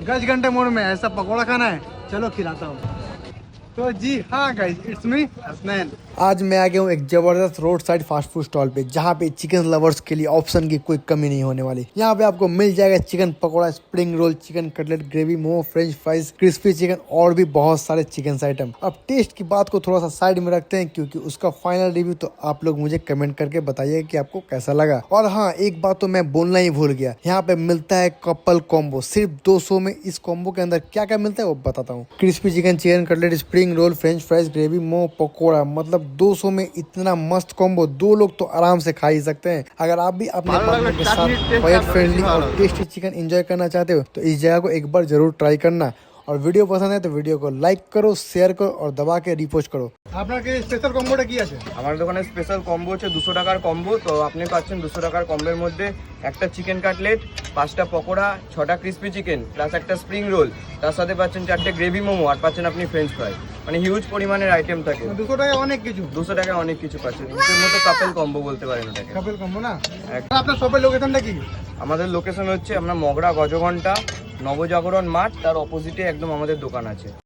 गज घंटे मोड़ में ऐसा पकौड़ा खाना है, चलो खिलाता हूँ। तो जी हाँ गाइस, इट्स मी हसनैन। आज मैं आ गया हूँ एक जबरदस्त road side fast food stall पे, जहाँ पे चिकन लवर्स के लिए ऑप्शन की कोई कमी नहीं होने वाली। यहाँ पे आपको मिल जाएगा chicken pakora, spring roll, chicken cutlet, gravy, momo, French fries, crispy chicken और भी बहुत सारे चिकन आइटम। अब टेस्ट की बात को थोड़ा सा साइड में रखते हैं, क्योंकि उसका फाइनल रिव्यू तो आप लोग मुझे कमेंट करके बताइए कि आपको कैसा लगा। और हाँ, एक बात तो मैं बोलना ही भूल गया, यहाँ पे मिलता है कपल कॉम्बो सिर्फ 200 में। इस कॉम्बो के अंदर क्या क्या मिलता है वो बताता हूँ। Crispy chicken, chicken cutlet, spring roll, French fries, gravy, momo, pakora, मतलब 200 में इतना मस्त कॉम्बो 2 लोग तो आराम से खा ही सकते हैं। अगर आप भी अपने पार्टनर के साथ बजट फ्रेंडली और टेस्टी चिकन एंजॉय करना चाहते हो तो इस जगह को एक बार जरूर ट्राई करना। और वीडियो पसंद है तो वीडियो को लाइक करो, शेयर करो और दबा के রিপোস্ট করো। আপনার কি স্পেশাল কম্বোটা কি আছে? আমার দোকানে স্পেশাল কম্বো হচ্ছে 200 টাকার কম্বো। তো আপনি পাচ্ছেন 200 টাকার কম্বোর মধ্যে একটা চিকেন কাটলেট, 5টা পকোড়া, 6টা ক্রিসপি চিকেন প্লাস একটা স্প্রিং রোল, তার সাথে পাচ্ছেন 4টে গ্রেভি মোমো আর পাচ্ছেন আপনি ফ্রেঞ্চ ফ্রাই। মানে হিউজ পরিমাণের আইটেম থাকে। 200 টাকায় অনেক কিছু। 200 টাকায় অনেক কিছু পাচ্ছেন। এর মতো কাপল কম্বো বলতে পারেন ওটাকে। কাপল কম্বো না? আপনার শপের লোকেশনটা কি? আমাদের লোকেশন হচ্ছে আমরা মগরা গজঘণ্টা নবজাগরণ মাঠ, তার অপোজিটে একদম আমাদের দোকান আছে।